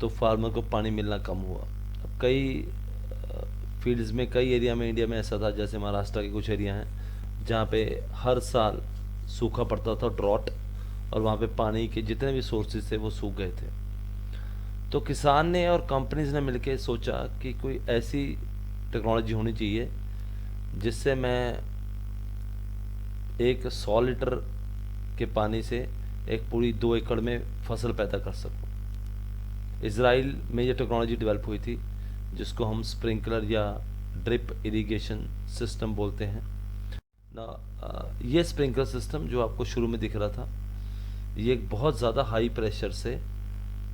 तो फार्मर को पानी मिलना कम हुआ। अब कई फील्ड्स में, कई एरिया में इंडिया में ऐसा था, जैसे महाराष्ट्र के कुछ एरिया हैं जहाँ पे हर साल सूखा पड़ता था, ड्रॉट, और वहाँ पे पानी के जितने भी सोर्सेज थे वो सूख गए थे। तो किसान ने और कंपनीज ने मिलकर सोचा कि कोई ऐसी टेक्नोलॉजी होनी चाहिए जिससे मैं एक 100 लीटर के पानी से एक पूरी 2 एकड़ में फसल पैदा कर सकूं। इज़राइल में ये टेक्नोलॉजी डेवलप हुई थी जिसको हम स्प्रिंकलर या ड्रिप इरिगेशन सिस्टम बोलते हैं ना। ये स्प्रिंकलर सिस्टम जो आपको शुरू में दिख रहा था, ये एक बहुत ज़्यादा हाई प्रेशर से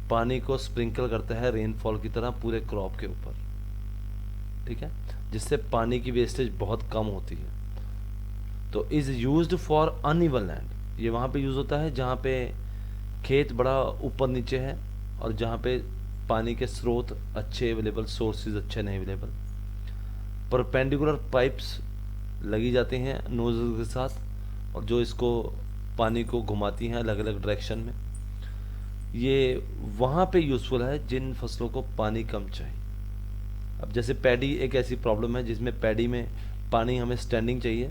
पानी को स्प्रिंकल करता है रेनफॉल की तरह पूरे क्रॉप के ऊपर, ठीक है, जिससे पानी की वेस्टेज बहुत कम होती है। तो is used for uneven land, ये वहाँ पे यूज़ होता है जहाँ पे खेत बड़ा ऊपर नीचे है और जहाँ पे पानी के स्रोत अच्छे अवेलेबल, सोर्सेज अच्छे नहीं अवेलेबल। परपेंडिकुलर पाइप्स लगी जाती हैं नोजल के साथ, और जो इसको पानी को घुमाती हैं अलग अलग डायरेक्शन में। ये वहाँ पे यूज़फुल है जिन फसलों को पानी कम चाहिए। अब जैसे पैडी एक ऐसी प्रॉब्लम है जिसमें पैडी में पानी हमें स्टैंडिंग चाहिए,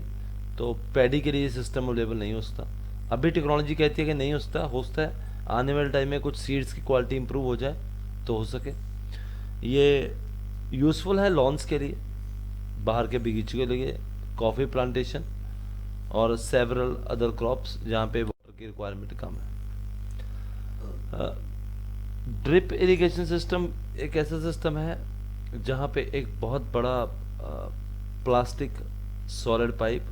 तो पैडी के लिए ये सिस्टम अवेलेबल नहीं हो सकता। अभी टेक्नोलॉजी कहती है कि नहीं हो सकता है, आने वाले टाइम में कुछ सीड्स की क्वालिटी इंप्रूव हो जाए तो हो सके। ये यूज़फुल है लॉन्स के लिए, बाहर के बगीचे के लिए, कॉफ़ी प्लांटेशन और सेवरल अदर क्रॉप्स जहाँ पे वाटर की रिक्वायरमेंट कम है। ड्रिप इरिगेशन सिस्टम एक ऐसा सिस्टम है जहाँ पे एक बहुत बड़ा प्लास्टिक सॉलिड पाइप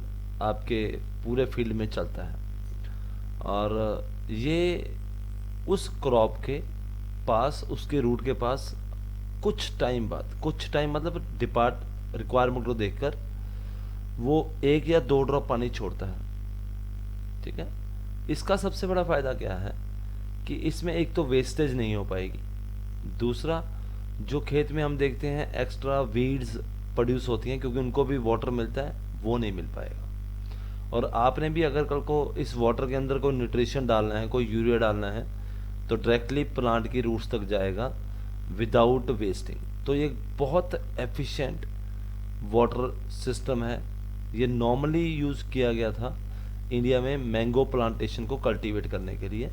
आपके पूरे फील्ड में चलता है, और ये उस क्रॉप के पास, उसके रूट के पास कुछ टाइम बाद, कुछ टाइम मतलब डिपार्ट रिक्वायरमेंट को देखकर वो 1 या 2 ड्रॉप पानी छोड़ता है, ठीक है। इसका सबसे बड़ा फ़ायदा क्या है कि इसमें एक तो वेस्टेज नहीं हो पाएगी, दूसरा जो खेत में हम देखते हैं एक्स्ट्रा वीड्स प्रोड्यूस होती हैं क्योंकि उनको भी वाटर मिलता है, वो नहीं मिल पाएगा। और आपने भी अगर कल को इस वाटर के अंदर कोई न्यूट्रिशन डालना है, कोई यूरिया डालना है, तो डायरेक्टली प्लांट की रूट्स तक जाएगा विदाउट वेस्टिंग। तो ये बहुत एफिशिएंट वाटर सिस्टम है। ये नॉर्मली यूज़ किया गया था इंडिया में मैंगो प्लांटेशन को कल्टीवेट करने के लिए,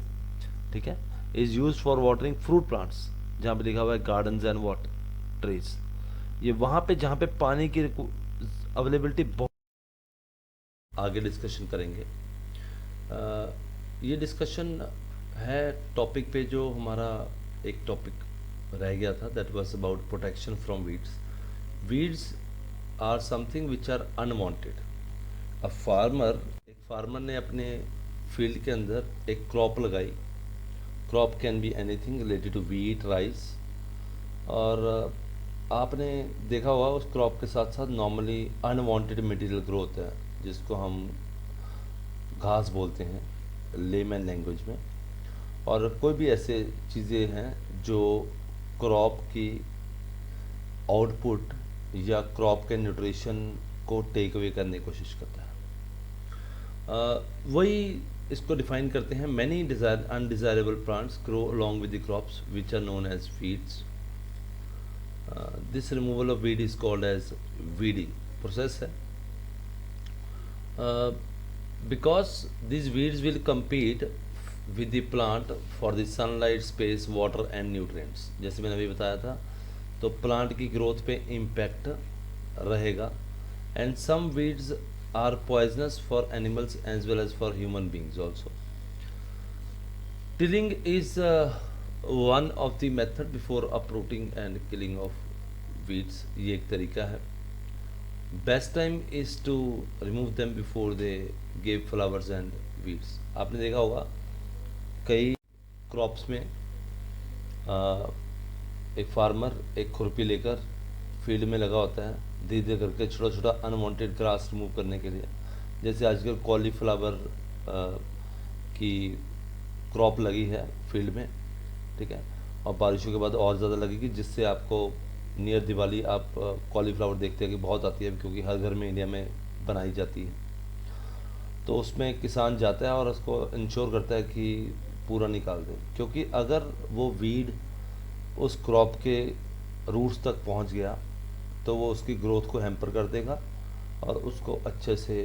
ठीक है। Is use for watering fruit plants, जहाँ पे लिखा हुआ है गार्डन्स एंड वाटर ट्रीज। ये वहाँ पे जहाँ पे पानी की अवेलेबिलिटी बहुत, आगे डिस्कशन करेंगे। ये डिस्कशन है टॉपिक पे जो हमारा एक टॉपिक रह गया था, that was about protection from weeds. Weeds are something which are unwanted. A farmer, एक फार्मर ने अपने फील्ड के अंदर एक क्रॉप लगाई। Crop can be anything related to wheat, rice, और आपने देखा होगा उस क्रॉप के साथ साथ नॉर्मली अनवांटेड मटेरियल ग्रो होता है जिसको हम घास बोलते हैं लेमन लैंग्वेज में, और कोई भी ऐसे चीज़ें हैं जो क्रॉप की आउटपुट या क्रॉप के न्यूट्रिशन को टेक अवे करने की कोशिश करता है। वही इसको डिफाइन करते हैं, many undesirable plants grow along with the crops which are known as weeds. This removal of weed is called as weeding process है। Because these weeds will compete with the plant for the sunlight, space, water and nutrients, जैसे मैंने अभी बताया था, तो plant की growth पे impact रहेगा। And some weeds are poisonous for animals as well as for human beings also. Tilling is one of the method before uprooting and killing of weeds. ये एक तरीका है। Best time is to remove them before they give flowers and weeds. आपने देखा होगा कई crops में एक फार्मर एक खुरपी लेकर फील्ड में लगा होता है धीरे धीरे करके छोटा छोटा अनवांटेड ग्रास रिमूव करने के लिए। जैसे आजकल कॉलीफ्लावर की क्रॉप लगी है फील्ड में, ठीक है, और बारिशों के बाद और ज़्यादा लगेगी, जिससे आपको नियर दिवाली आप कॉलीफ्लावर देखते हैं कि बहुत आती है, क्योंकि हर घर में इंडिया में बनाई जाती है। तो उसमें किसान जाता है और उसको इंश्योर करता है कि पूरा निकाल दे, क्योंकि अगर वो वीड उस क्रॉप के रूट्स तक पहुंच गया तो वो उसकी ग्रोथ को हैम्पर कर देगा और उसको अच्छे से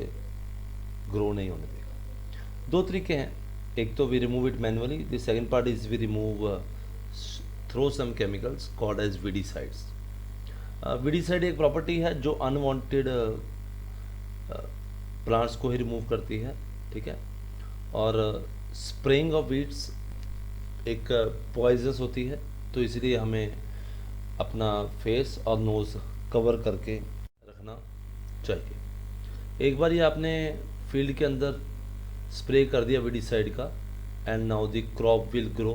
ग्रो नहीं होने देगा। दो तरीके हैं, एक तो we remove it manually, the second part is we remove through some chemicals called as weedicides. Weedicide एक प्रॉपर्टी है जो अनवांटेड प्लांट्स को ही रिमूव करती है, ठीक है, और स्प्रेइंग ऑफ वीड्स एक पॉइजनस होती है, तो इसलिए हमें अपना फेस और नोज़ कवर करके रखना चाहिए। एक बार ये आपने फील्ड के अंदर स्प्रे कर दिया वीडीसाइड का, and now the crop will grow.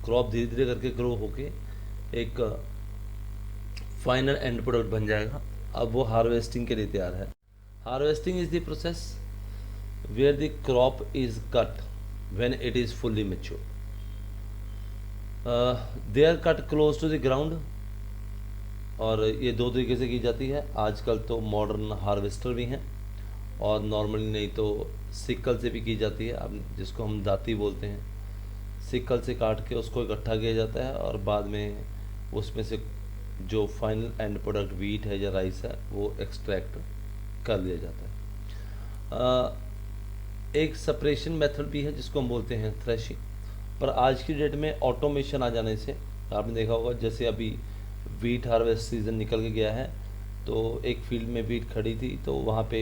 Crop धीरे धीरे करके ग्रो होके एक फाइनल एंड प्रोडक्ट बन जाएगा। अब वो हार्वेस्टिंग के लिए तैयार है। Harvesting is the process where the crop is cut when it is fully mature. They are cut close to the ground, और ये दो तरीके से की जाती है। आजकल तो मॉडर्न हार्वेस्टर भी हैं, और नॉर्मली नहीं तो सिकल से भी की जाती है, अब जिसको हम दाती बोलते हैं। सिकल से काट के उसको इकट्ठा किया जाता है और बाद में उसमें से जो फाइनल एंड प्रोडक्ट वीट है या राइस है वो एक्सट्रैक्ट कर लिया जाता है। एक सेपरेशन मेथड भी है जिसको हम बोलते हैं थ्रेशिंग, पर आज की डेट में ऑटोमेशन आ जाने से आपने देखा होगा, जैसे अभी वीट हार्वेस्ट सीज़न निकल के गया है, तो एक फील्ड में वीट खड़ी थी, तो वहाँ पे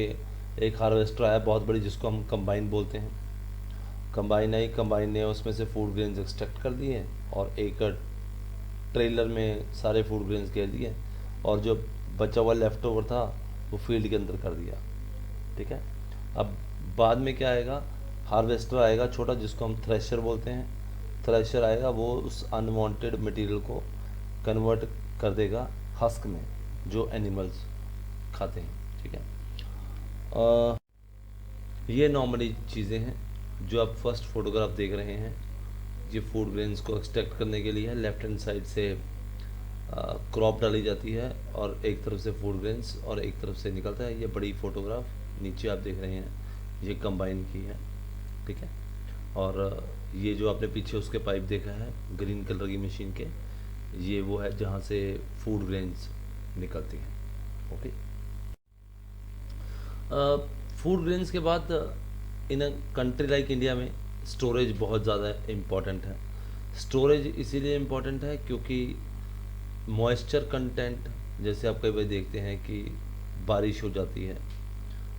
एक हार्वेस्टर आया बहुत बड़ी, जिसको हम कंबाइन बोलते हैं। कंबाइन आई, कंबाइन ने उसमें से फूड ग्रेन्स एक्सट्रैक्ट कर दिए और एक ट्रेलर में सारे फूड ग्रेन्स घेर दिए, और जो बचा हुआ लेफ्ट ओवर था वो फील्ड के अंदर कर दिया, ठीक है। अब बाद में क्या आएगा, हार्वेस्टर आएगा छोटा, जिसको हम थ्रेशर बोलते हैं। थ्रेशर आएगा, वो उस अनवांटेड मटेरियल को कन्वर्ट कर देगा हस्क में, जो एनिमल्स खाते हैं, ठीक है। ये नॉर्मली चीज़ें हैं जो आप फर्स्ट फोटोग्राफ देख रहे हैं। ये फूड ग्रेन्स को एक्सट्रैक्ट करने के लिए है। लेफ्ट हैंड साइड से क्रॉप डाली जाती है, और एक तरफ से फूड ग्रेन्स और एक तरफ से निकलता है। ये बड़ी फोटोग्राफ नीचे आप देख रहे हैं, ये कंबाइन की है, ठीक है। और ये जो आपने पीछे उसके पाइप देखा है ग्रीन कलर की मशीन के, ये वो है जहाँ से फूड ग्रेन्स निकलती हैं, ओके। फूड ग्रेन्स के बाद इन अ कंट्री लाइक इंडिया में स्टोरेज बहुत ज़्यादा इम्पॉर्टेंट है। स्टोरेज इसीलिए इम्पॉर्टेंट है क्योंकि मॉइस्चर कंटेंट, जैसे आप कई बार देखते हैं कि बारिश हो जाती है,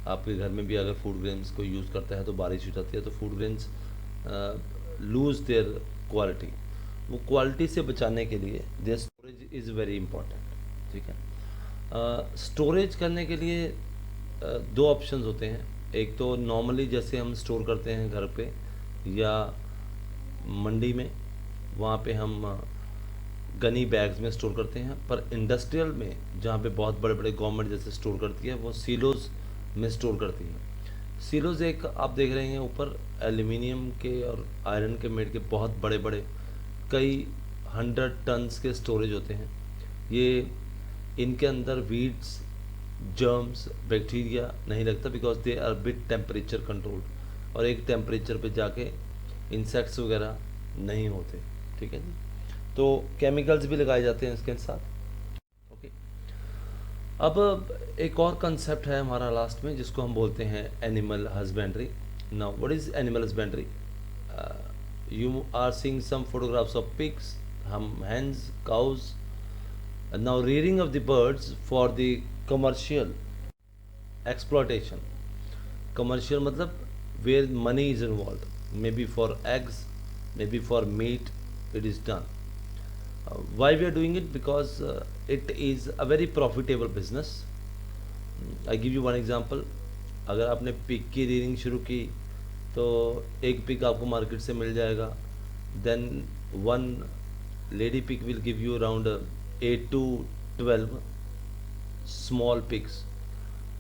आपके घर में भी अगर फूड ग्रेन्स को यूज़ करता है तो बारिश हो जाती है, तो food grains lose their quality. वो क्वालिटी से बचाने के लिए their storage is very important, ठीक है। स्टोरेज करने के लिए दो ऑप्शंस होते हैं। एक तो नॉर्मली जैसे हम स्टोर करते हैं घर पे या मंडी में, वहाँ पे हम गनी बैग्स में स्टोर करते हैं, पर इंडस्ट्रियल में जहाँ पे बहुत बड़े बड़े गवर्नमेंट जैसे स्टोर करती है, वो सीलोज में स्टोर करती है। सीलोज एक आप देख रहे हैं ऊपर एल्यूमिनियम के और आयरन के मेड के बहुत बड़े बड़े कई 100 टन्स के स्टोरेज होते हैं। ये इनके अंदर वीड्स, जर्म्स, बैक्टीरिया नहीं लगता, because they are bit temperature control, और एक टेम्परेचर पे जाके इंसेक्ट्स वगैरह नहीं होते, ठीक है जी। तो केमिकल्स भी लगाए जाते हैं इसके साथ, ओके। अब एक और कंसेप्ट है हमारा लास्ट में, जिसको हम बोलते हैं animal husbandry. Now what is animal husbandry? You are seeing some photographs of pigs, hens, cows, and now rearing of the birds for the commercial exploitation. Commercial मतलब where money is involved, maybe for eggs, maybe for meat, it is done. Why we are doing it? Because it is a very profitable business. I give you one example. अगर आपने pig की reading शुरू की तो एक pig आपको market से मिल जाएगा, then one lady pig will give you around 8 to 12 small pigs.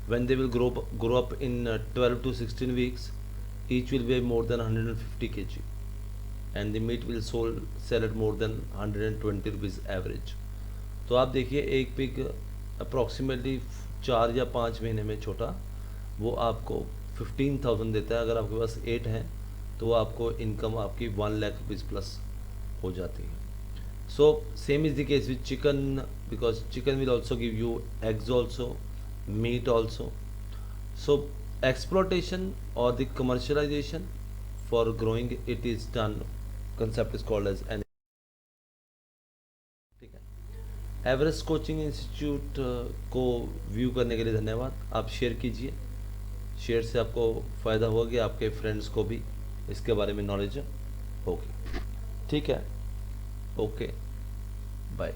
When they will grow up in 12 to 16 weeks, each will weigh more than 150 kg, and the meat will sell at more than 120 rupees average. तो आप देखिए एक pig approximately 4 या 5 महीने में छोटा वो आपको 15,000 देता है। अगर आपके पास 8 हैं तो वो आपको इनकम आपकी 1 लाख रुपीज़ प्लस हो जाती है। So same is the case with chicken, because chicken will also give you eggs also, meet also. So exploitation or the commercialization for growing it is done, concept is called as an, ठीक है। Everest coaching institute को view करने के लिए धन्यवाद। आप share कीजिए, share से आपको फ़ायदा होगा कि आपके फ्रेंड्स को भी इसके बारे में नॉलेज होगी। ठीक है, ओके, बाय।